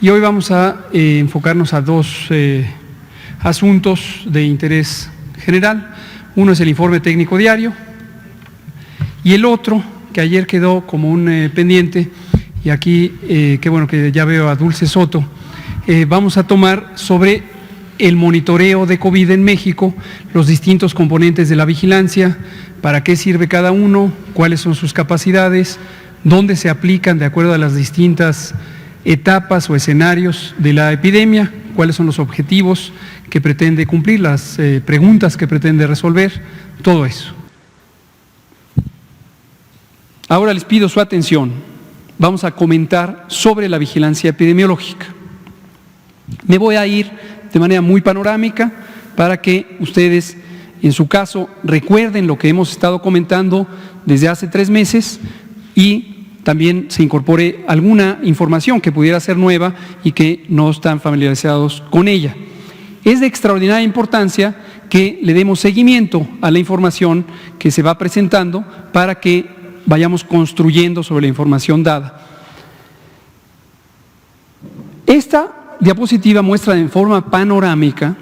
Y hoy vamos a enfocarnos a dos asuntos de interés general. Uno es el informe técnico diario y el otro, que ayer quedó como un pendiente, y aquí, qué bueno que ya veo a Dulce Soto, vamos a tomar sobre el monitoreo de COVID en México, los distintos componentes de la vigilancia, para qué sirve cada uno, cuáles son sus capacidades, dónde se aplican de acuerdo a las distintas etapas o escenarios de la epidemia, cuáles son los objetivos que pretende cumplir, las preguntas que pretende resolver, todo eso. Ahora les pido su atención. Vamos a comentar sobre la vigilancia epidemiológica. Me voy a ir de manera muy panorámica para que ustedes, en su caso, recuerden lo que hemos estado comentando desde hace 3 meses y también se incorpore alguna información que pudiera ser nueva y que no están familiarizados con ella. Es de extraordinaria importancia que le demos seguimiento a la información que se va presentando para que vayamos construyendo sobre la información dada. Esta diapositiva muestra en forma panorámica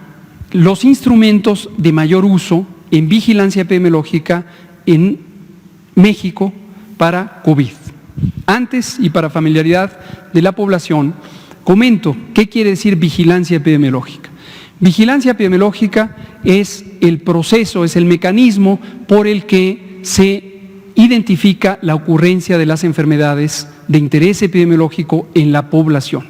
los instrumentos de mayor uso en vigilancia epidemiológica en México para COVID. Antes, y para familiaridad de la población, comento qué quiere decir vigilancia epidemiológica. Vigilancia epidemiológica es el proceso, es el mecanismo por el que se identifica la ocurrencia de las enfermedades de interés epidemiológico en la población.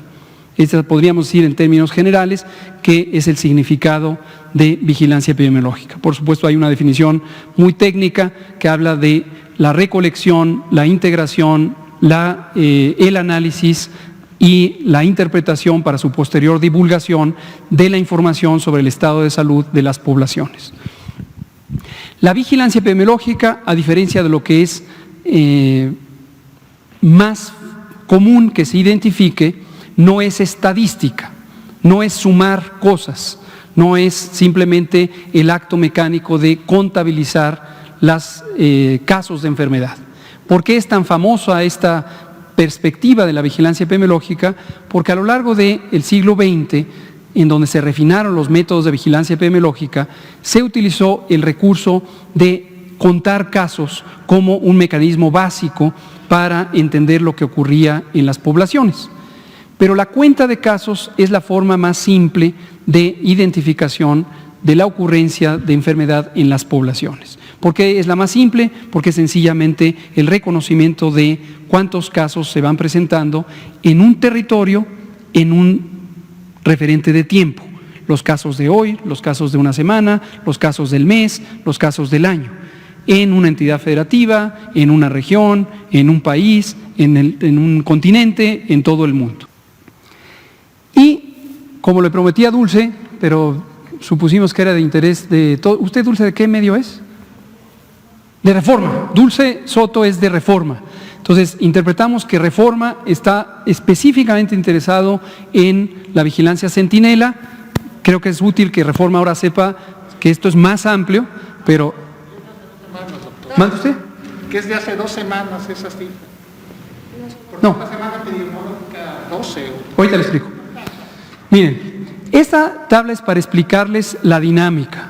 Esta podríamos decir en términos generales que es el significado de vigilancia epidemiológica. Por supuesto, hay una definición muy técnica que habla de la recolección, la integración, el análisis y la interpretación para su posterior divulgación de la información sobre el estado de salud de las poblaciones. La vigilancia epidemiológica, a diferencia de lo que es más común que se identifique, no es estadística, no es sumar cosas, no es simplemente el acto mecánico de contabilizar los casos de enfermedad. ¿Por qué es tan famosa esta perspectiva de la vigilancia epidemiológica? Porque a lo largo del siglo XX, en donde se refinaron los métodos de vigilancia epidemiológica, se utilizó el recurso de contar casos como un mecanismo básico para entender lo que ocurría en las poblaciones. Pero la cuenta de casos es la forma más simple de identificación de la ocurrencia de enfermedad en las poblaciones. ¿Por qué es la más simple? Porque es sencillamente el reconocimiento de cuántos casos se van presentando en un territorio, en un referente de tiempo. Los casos de hoy, los casos de una semana, los casos del mes, los casos del año. En una entidad federativa, en una región, en un país, en un continente, en todo el mundo. Y, como le prometí a Dulce, pero supusimos que era de interés de todo. ¿Usted, Dulce, de qué medio es? De Reforma. Dulce Soto es de Reforma. Entonces, interpretamos que Reforma está específicamente interesado en la vigilancia centinela. Creo que es útil que Reforma ahora sepa que esto es más amplio, pero... ¿Manda usted? Que es de hace 2 semanas esa cifra. No. La semana epidemiológica 12. Ahorita le explico. Miren, esta tabla es para explicarles la dinámica,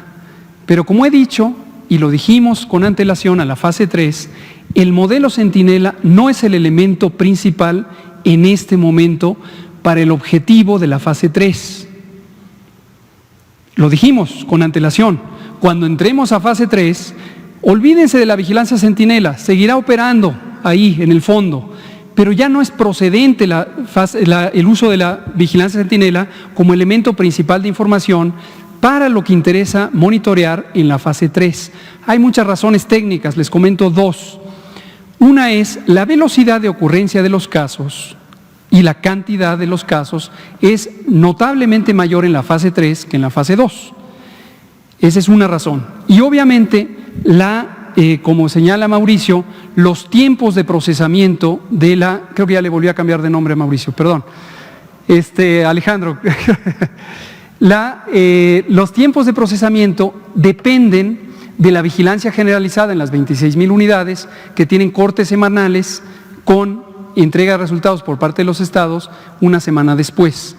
pero como he dicho, y lo dijimos con antelación a la fase 3, el modelo centinela no es el elemento principal en este momento para el objetivo de la fase 3. Lo dijimos con antelación. Cuando entremos a fase 3, olvídense de la vigilancia centinela, seguirá operando ahí en el fondo, pero ya no es procedente el uso de la vigilancia centinela como elemento principal de información para lo que interesa monitorear en la fase 3. Hay muchas razones técnicas, les comento 2. Una es la velocidad de ocurrencia de los casos y la cantidad de los casos es notablemente mayor en la fase 3 que en la fase 2. Esa es una razón. Y obviamente, como señala Mauricio, los tiempos de procesamiento de creo que ya le volví a cambiar de nombre a Mauricio, perdón. Alejandro. Los tiempos de procesamiento dependen de la vigilancia generalizada en las 26,000 unidades que tienen cortes semanales con entrega de resultados por parte de los estados una semana después.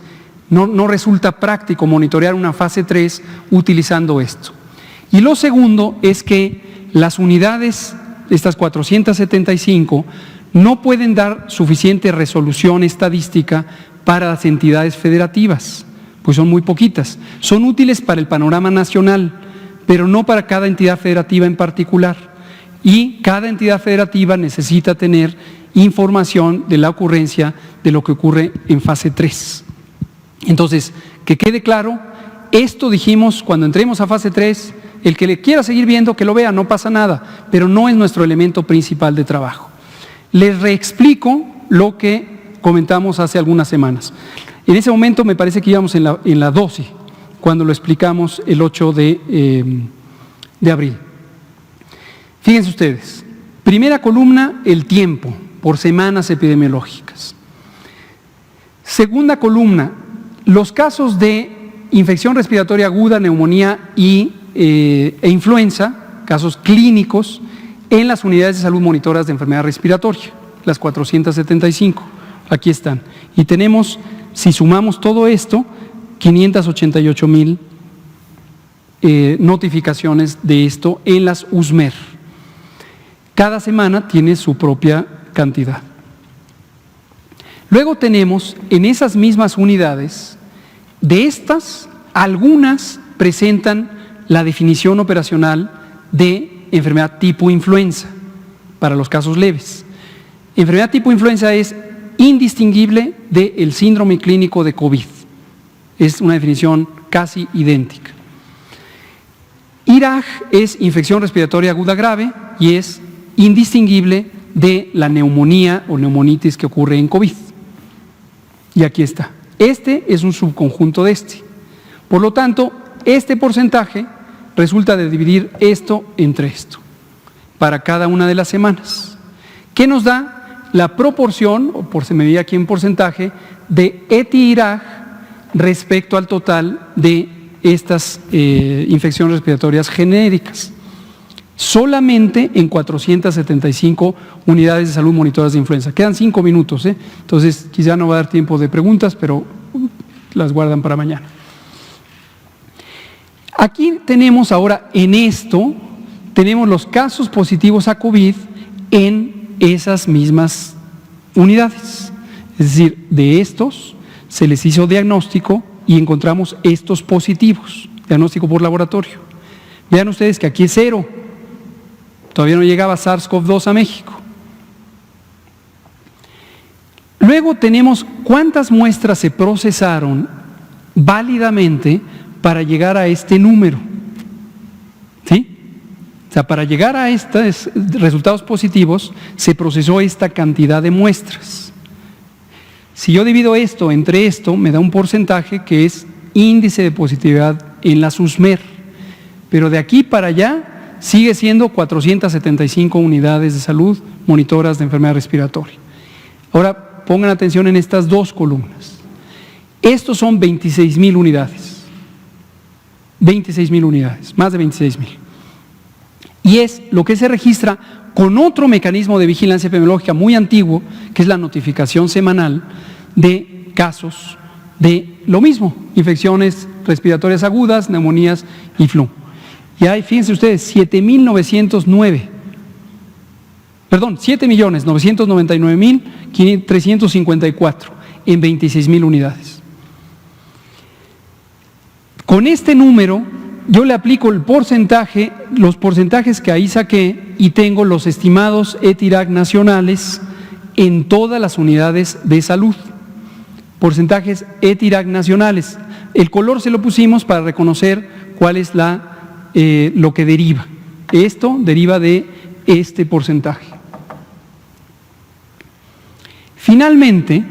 No resulta práctico monitorear una fase 3 utilizando esto. Y lo segundo es que las unidades, estas 475, no pueden dar suficiente resolución estadística para las entidades federativas, pues son muy poquitas. Son útiles para el panorama nacional, pero no para cada entidad federativa en particular. Y cada entidad federativa necesita tener información de la ocurrencia de lo que ocurre en fase 3. Entonces, que quede claro, esto dijimos cuando entremos a fase 3, el que le quiera seguir viendo, que lo vea, no pasa nada, pero no es nuestro elemento principal de trabajo. Les reexplico lo que comentamos hace algunas semanas. En ese momento me parece que íbamos en la 12, cuando lo explicamos el 8 de abril. Fíjense ustedes, primera columna, el tiempo por semanas epidemiológicas. Segunda columna, los casos de infección respiratoria aguda, neumonía e influenza, casos clínicos en las unidades de salud monitoras de enfermedad respiratoria, las 475, aquí están. Y tenemos, si sumamos todo esto, 588,000 notificaciones de esto en las USMER. Cada semana tiene su propia cantidad. Luego tenemos en esas mismas unidades, de estas, algunas presentan la definición operacional de enfermedad tipo influenza para los casos leves. Enfermedad tipo influenza es indistinguible del síndrome clínico de COVID. Es una definición casi idéntica. IRAG es infección respiratoria aguda grave y es indistinguible de la neumonía o neumonitis que ocurre en COVID. Y aquí está. Este es un subconjunto de este. Por lo tanto, este porcentaje resulta de dividir esto entre esto, para cada una de las semanas. ¿Qué nos da? La proporción, o por se medida aquí en porcentaje, de ETI-IRAG respecto al total de estas infecciones respiratorias genéricas. Solamente en 475 unidades de salud monitoras de influenza. Quedan 5 minutos, entonces quizá no va a dar tiempo de preguntas, pero las guardan para mañana. Aquí tenemos ahora en esto, tenemos los casos positivos a COVID en esas mismas unidades. Es decir, de estos se les hizo diagnóstico y encontramos estos positivos, diagnóstico por laboratorio. Vean ustedes que aquí es 0. Todavía no llegaba SARS-CoV-2 a México. Luego tenemos cuántas muestras se procesaron válidamente para llegar a este número. ¿Sí? O sea, para llegar a estos resultados positivos se procesó esta cantidad de muestras. Si yo divido esto entre esto, me da un porcentaje que es índice de positividad en la USMER. Pero de aquí para allá sigue siendo 475 unidades de salud monitoras de enfermedad respiratoria. Ahora pongan atención en estas dos columnas. Estos son 26,000 unidades. 26,000 unidades, más de 26,000. Y es lo que se registra con otro mecanismo de vigilancia epidemiológica muy antiguo, que es la notificación semanal de casos de lo mismo, infecciones respiratorias agudas, neumonías y flu. Y hay, fíjense ustedes, 7,999,354 en 26,000 unidades. Con este número, yo le aplico el porcentaje, los porcentajes que ahí saqué y tengo los estimados ETI-IRAG nacionales en todas las unidades de salud. Porcentajes ETI-IRAG nacionales. El color se lo pusimos para reconocer cuál es lo que deriva. Esto deriva de este porcentaje. Finalmente,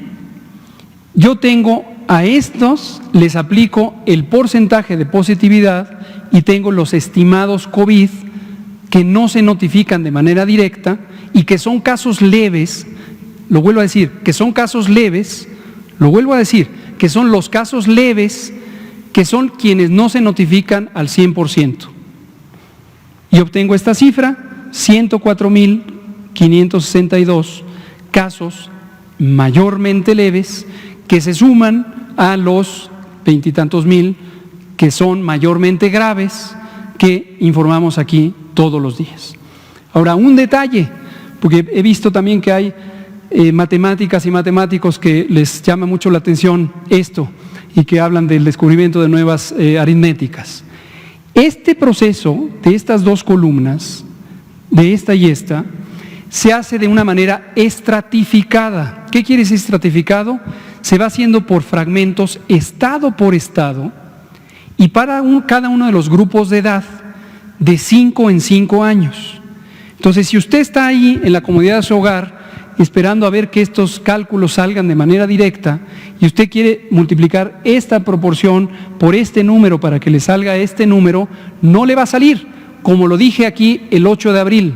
yo tengo a estos, les aplico el porcentaje de positividad y tengo los estimados COVID que no se notifican de manera directa y que son casos leves. Lo vuelvo a decir, que son casos leves, lo vuelvo a decir, que son los casos leves que son quienes no se notifican al 100%. Y obtengo esta cifra, 104,562 casos mayormente leves que se suman a los 20 y tantos mil que son mayormente graves que informamos aquí todos los días. Ahora, un detalle, porque he visto también que hay matemáticas y matemáticos que les llama mucho la atención esto y que hablan del descubrimiento de nuevas aritméticas. Este proceso de estas dos columnas, de esta y esta, se hace de una manera estratificada. ¿Qué quiere decir estratificado? Se va haciendo por fragmentos, estado por estado, y para cada uno de los grupos de edad, de 5 en 5 años. Entonces, si usted está ahí en la comodidad de su hogar, esperando a ver que estos cálculos salgan de manera directa, y usted quiere multiplicar esta proporción por este número para que le salga este número, no le va a salir, como lo dije aquí el 8 de abril,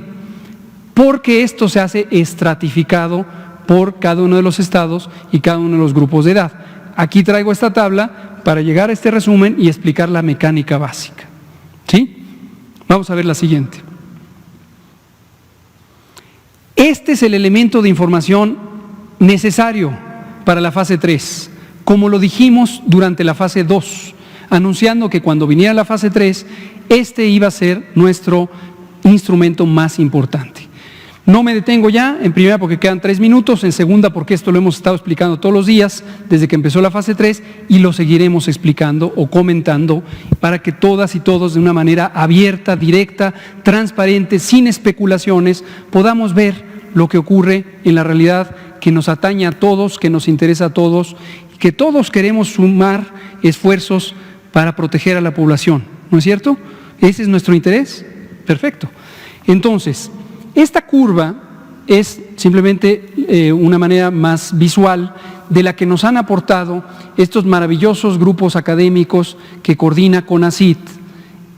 porque esto se hace estratificado por cada uno de los estados y cada uno de los grupos de edad. Aquí traigo esta tabla para llegar a este resumen y explicar la mecánica básica. ¿Sí? Vamos a ver la siguiente. Este es el elemento de información necesario para la fase 3, como lo dijimos durante la fase 2, anunciando que cuando viniera la fase 3, este iba a ser nuestro instrumento más importante. No me detengo ya, en primera porque quedan 3 minutos, en segunda porque esto lo hemos estado explicando todos los días desde que empezó la fase 3 y lo seguiremos explicando o comentando para que todas y todos de una manera abierta, directa, transparente, sin especulaciones, podamos ver lo que ocurre en la realidad que nos atañe a todos, que nos interesa a todos, que todos queremos sumar esfuerzos para proteger a la población, ¿no es cierto? ¿Ese es nuestro interés? Perfecto. Entonces, esta curva es simplemente una manera más visual de la que nos han aportado estos maravillosos grupos académicos que coordina CONACYT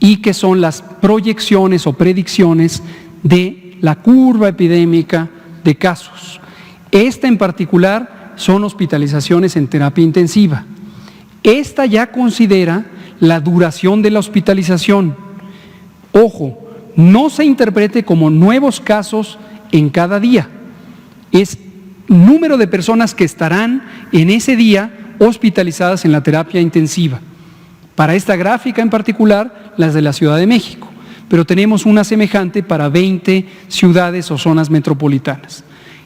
y que son las proyecciones o predicciones de la curva epidémica de casos. Esta en particular son hospitalizaciones en terapia intensiva. Esta ya considera la duración de la hospitalización. Ojo, no se interprete como nuevos casos en cada día. Es número de personas que estarán en ese día hospitalizadas en la terapia intensiva. Para esta gráfica en particular, las de la Ciudad de México, pero tenemos una semejante para 20 ciudades o zonas metropolitanas.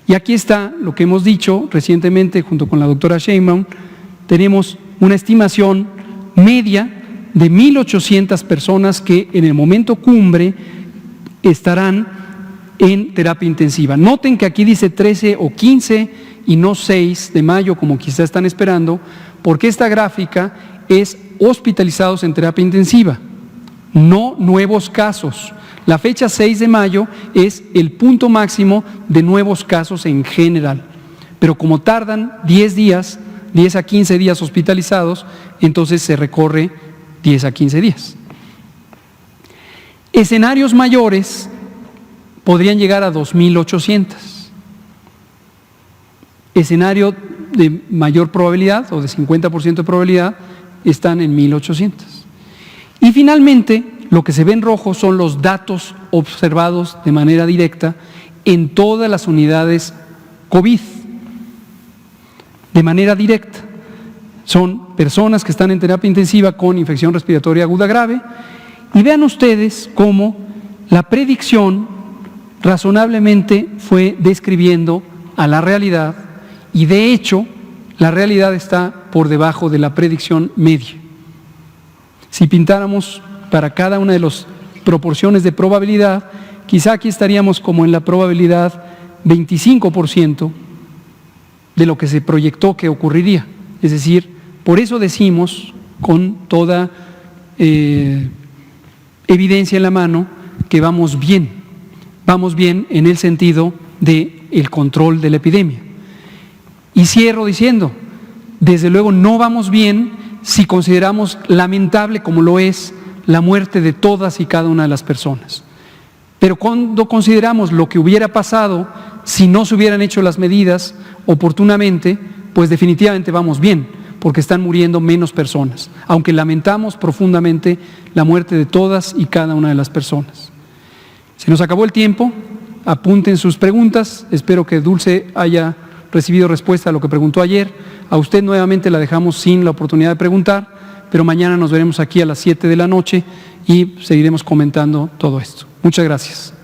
Y aquí está lo que hemos dicho recientemente junto con la doctora Sheinbaum, tenemos una estimación media de 1,800 personas que en el momento cumbre estarán en terapia intensiva. Noten que aquí dice 13 o 15 y no 6 de mayo como quizá están esperando, porque esta gráfica es hospitalizados en terapia intensiva, no nuevos casos. La fecha 6 de mayo es el punto máximo de nuevos casos en general, pero como tardan 10 días, 10 a 15 días hospitalizados, entonces se recorre 10 a 15 días. Escenarios mayores podrían llegar a 2,800. Escenario de mayor probabilidad o de 50% de probabilidad están en 1,800. Y finalmente, lo que se ve en rojo son los datos observados de manera directa en todas las unidades COVID. De manera directa. Son personas que están en terapia intensiva con infección respiratoria aguda grave. Y vean ustedes cómo la predicción razonablemente fue describiendo a la realidad y de hecho la realidad está por debajo de la predicción media. Si pintáramos para cada una de las proporciones de probabilidad, quizá aquí estaríamos como en la probabilidad 25% de lo que se proyectó que ocurriría. Es decir, por eso decimos con toda evidencia en la mano que vamos bien en el sentido del control de la epidemia. Y cierro diciendo, desde luego no vamos bien si consideramos lamentable como lo es la muerte de todas y cada una de las personas. Pero cuando consideramos lo que hubiera pasado si no se hubieran hecho las medidas oportunamente, pues definitivamente vamos bien, porque están muriendo menos personas, aunque lamentamos profundamente la muerte de todas y cada una de las personas. Se nos acabó el tiempo, apunten sus preguntas, espero que Dulce haya recibido respuesta a lo que preguntó ayer. A usted nuevamente la dejamos sin la oportunidad de preguntar, pero mañana nos veremos aquí a las 7 de la noche y seguiremos comentando todo esto. Muchas gracias.